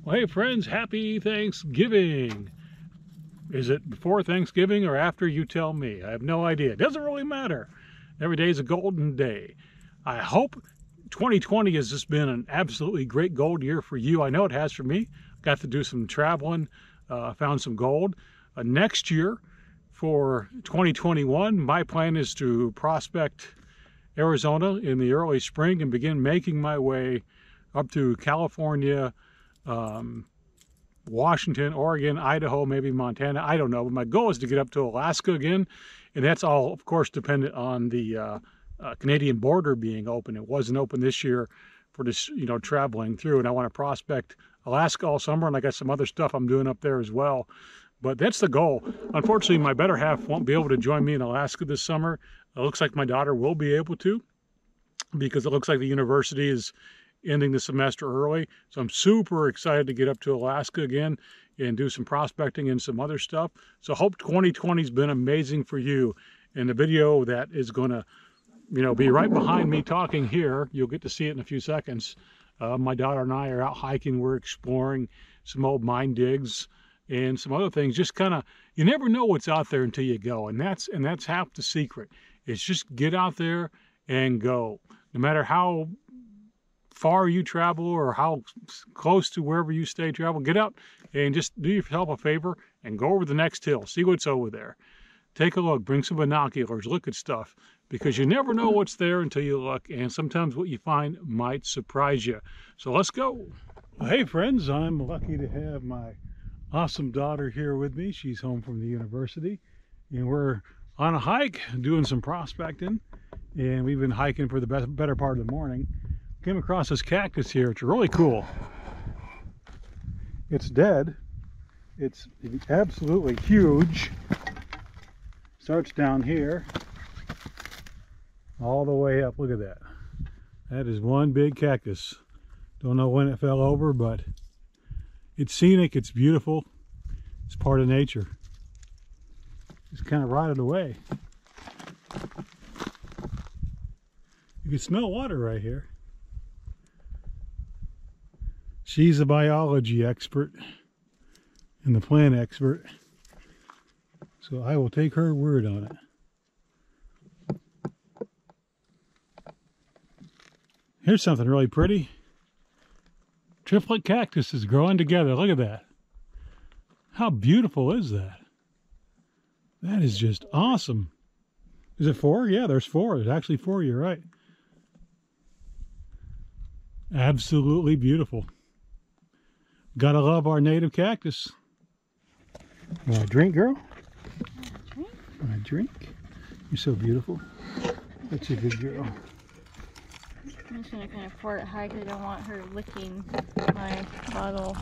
Well, hey friends, happy Thanksgiving. Is it before Thanksgiving or after? You tell me. I have no idea. It doesn't really matter. Every day is a golden day. I hope 2020 has just been an absolutely great gold year for you. I know it has for me. Got to do some traveling, found some gold. Next year for 2021, my plan is to prospect Arizona in the early spring and begin making my way up to California, Washington, Oregon, Idaho, maybe Montana. I don't know, but my goal is to get up to Alaska again, and that's all, of course, dependent on the Canadian border being open. It wasn't open this year for this, traveling through, and I want to prospect Alaska all summer, and I got some other stuff I'm doing up there as well. But that's the goal. Unfortunately, my better half won't be able to join me in Alaska this summer. It looks like my daughter will be able to, because it looks like the university is ending the semester early. So I'm super excited to get up to Alaska again and do some prospecting and some other stuff. So hope 2020 has been amazing for you. And the video that is going to, be right behind me talking here, you'll get to see it in a few seconds. My daughter and I are out hiking. We're exploring some old mine digs and some other things. Just kind of, you never know what's out there until you go. And that's half the secret. It's just get out there and go. No matter how far you travel or how close to wherever you stay travel, get out and just do yourself a favor and go over the next hill. See what's over there. Take a look, bring some binoculars, look at stuff, because you never know what's there until you look, and sometimes what you find might surprise you. So let's go. Well, hey friends, I'm lucky to have my awesome daughter here with me. She's home from the university, and we're on a hike doing some prospecting, and we've been hiking for the better part of the morning. Came across this cactus here. It's really cool. It's dead. It's absolutely huge. Starts down here all the way up. Look at that. That is one big cactus. Don't know when it fell over, but it's scenic, it's beautiful, it's part of nature. It's kind of rotted away. You can smell water right here. She's a biology expert and the plant expert, so I will take her word on it. Here's something really pretty. Triplet cactuses growing together. Look at that. How beautiful is that? That is just awesome. Is it 4? Yeah, there's 4. There's actually 4, you're right. Absolutely beautiful. Gotta love our native cactus. Want a drink, girl? Want a drink? You're so beautiful. That's a good girl. I'm just going to kind of pour it high because I don't want her licking my bottle.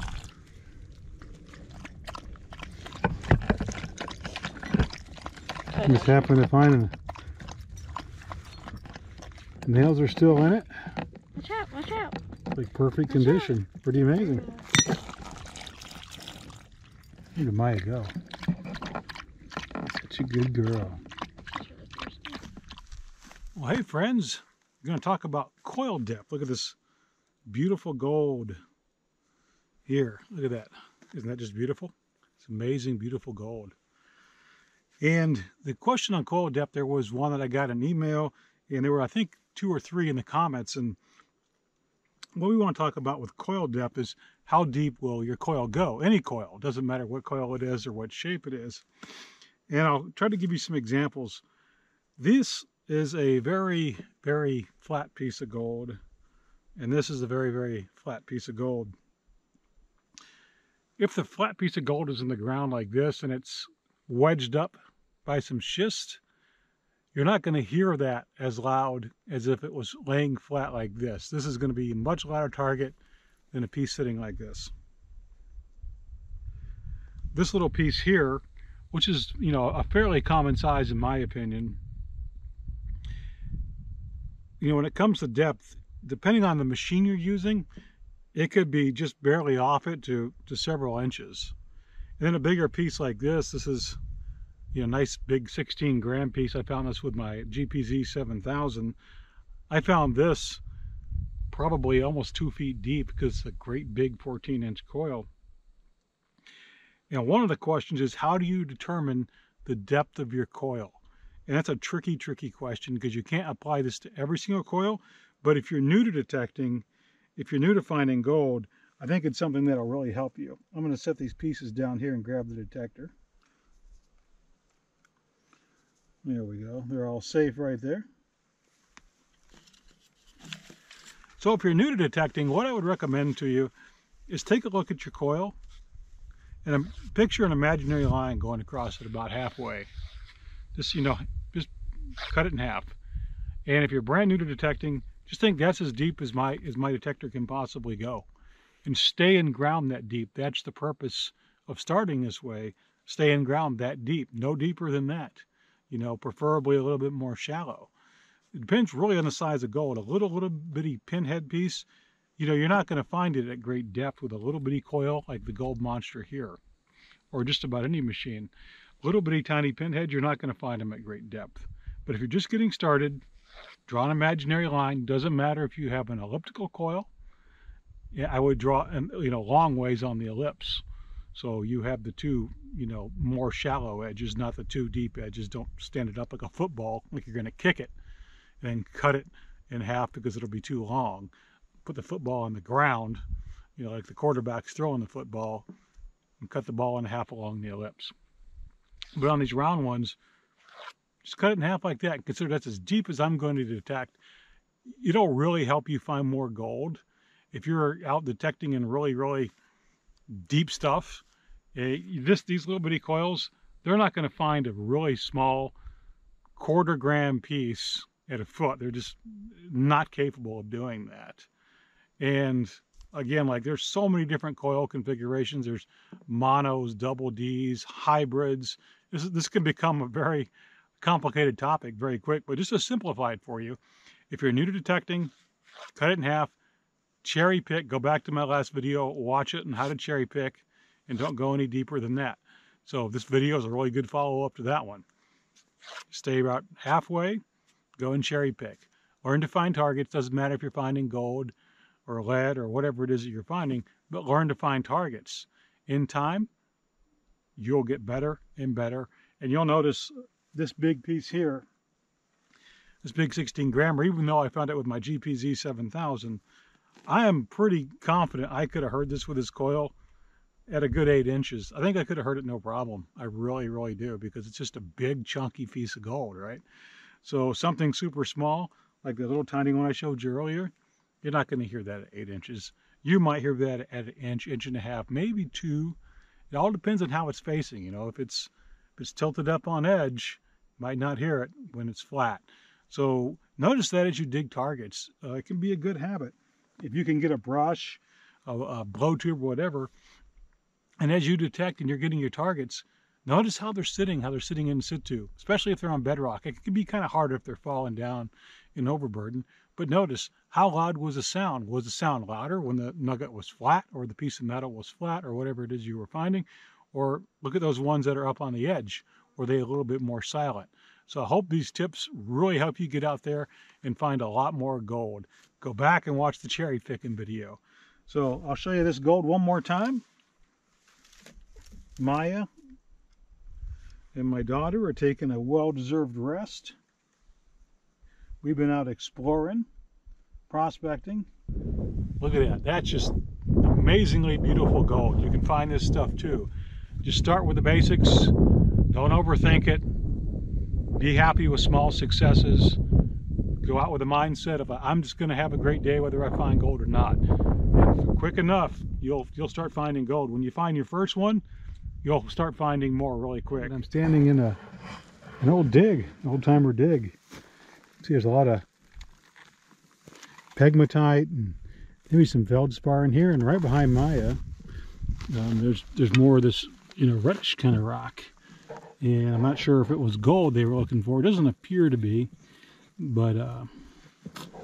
Just happened to find it. The nails are still in it. Watch out, watch out. Like perfect condition. Pretty amazing. Where did Maya go? Such a good girl. Well, hey friends. We're going to talk about coil depth. Look at this beautiful gold here. Look at that. Isn't that just beautiful? It's amazing, beautiful gold. And the question on coil depth, there was one that I got an email, and there were, I think, 2 or 3 in the comments. And what we want to talk about with coil depth is how deep will your coil go? Any coil. It doesn't matter what coil it is or what shape it is. And I'll try to give you some examples. This is a very, very flat piece of gold, and this is a very, very flat piece of gold. If the flat piece of gold is in the ground like this and it's wedged up by some schist, you're not going to hear that as loud as if it was laying flat like this. This is going to be a much louder target than a piece sitting like this. This little piece here, which is, a fairly common size in my opinion, when it comes to depth, depending on the machine you're using, it could be just barely off it to several inches. And then a bigger piece like this is, nice big 16 gram piece. I found this with my GPZ 7000. I found this probably almost 2 feet deep because it's a great big 14-inch coil. You know, one of the questions is, how do you determine the depth of your coil? And that's a tricky question because you can't apply this to every single coil. But if you're new to detecting, if you're new to finding gold, I think it's something that'll really help you. I'm going to set these pieces down here and grab the detector. There we go. They're all safe right there. So if you're new to detecting, what I would recommend to you is take a look at your coil and picture an imaginary line going across it about halfway. Just, you know, just cut it in half. And if you're brand new to detecting, just think that's as deep as my detector can possibly go. And stay in ground that deep. That's the purpose of starting this way. Stay in ground that deep, no deeper than that. You know, preferably a little bit more shallow. It depends really on the size of gold. A little bitty pinhead piece, you know, you're not going to find it at great depth with a little bitty coil like the gold monster here, or just about any machine. Little bitty tiny pinheads, you're not going to find them at great depth. But if you're just getting started, draw an imaginary line. Doesn't matter if you have an elliptical coil. Yeah, I would draw, you know, long ways on the ellipse. So you have the two, you know, more shallow edges, not the two deep edges. Don't stand it up like a football, like you're going to kick it, and then cut it in half because it'll be too long. Put the football on the ground, you know, like the quarterback's throwing the football, and cut the ball in half along the ellipse. But on these round ones, just cut it in half like that and consider that's as deep as I'm going to detect. It'll really help you find more gold. If you're out detecting in really deep stuff, these little bitty coils, they're not going to find a really small quarter-gram piece at a foot. They're just not capable of doing that. And again, like, there's so many different coil configurations. There's monos, double Ds, hybrids. This can become a very complicated topic very quick, but just to simplify it for you, if you're new to detecting, cut it in half, cherry pick, go back to my last video, watch it on how to cherry pick, and don't go any deeper than that. So this video is a really good follow-up to that one. Stay about halfway, go and cherry pick. Learn to find targets. Doesn't matter if you're finding gold or lead or whatever it is that you're finding, but learn to find targets. In time, you'll get better and better. And you'll notice this big piece here, this big 16 grammer, even though I found it with my GPZ 7000, I am pretty confident I could have heard this with this coil at a good 8 inches. I think I could have heard it no problem. I really do, because it's just a big chunky piece of gold, right? So something super small, like the little tiny one I showed you earlier, you're not going to hear that at 8 inches. You might hear that at an inch, inch and a half, maybe 2. It all depends on how it's facing. You know, if it's tilted up on edge, you might not hear it when it's flat. So notice that as you dig targets. It can be a good habit. If you can get a brush, a blow tube, whatever, and as you detect and you're getting your targets, notice how they're sitting in situ, especially if they're on bedrock. It can be kind of hard if they're falling down in overburden, but notice how loud was the sound. Was the sound louder when the nugget was flat, or the piece of metal was flat, or whatever it is you were finding? Or look at those ones that are up on the edge. Were they a little bit more silent? So I hope these tips really help you get out there and find a lot more gold. Go back and watch the cherry picking video. So I'll show you this gold one more time. Maya and my daughter are taking a well-deserved rest. We've been out exploring, prospecting. Look at that. That's just amazingly beautiful gold. You can find this stuff too. Just start with the basics. Don't overthink it. Be happy with small successes. Go out with a mindset of, I'm just going to have a great day whether I find gold or not. And quick enough, you'll start finding gold. When you find your first one, you'll start finding more really quick. I'm standing in an old dig, old-timer dig. See, there's a lot of pegmatite and maybe some feldspar in here, and right behind Maya, there's more of this, you know, reddish kind of rock. And I'm not sure if it was gold they were looking for. It doesn't appear to be, but yeah,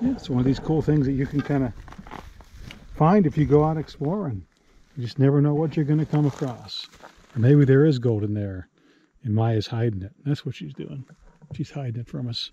it's one of these cool things that you can kind of find if you go out exploring. You just never know what you're going to come across. Or maybe there is gold in there, and Maya's hiding it. That's what she's doing. She's hiding it from us.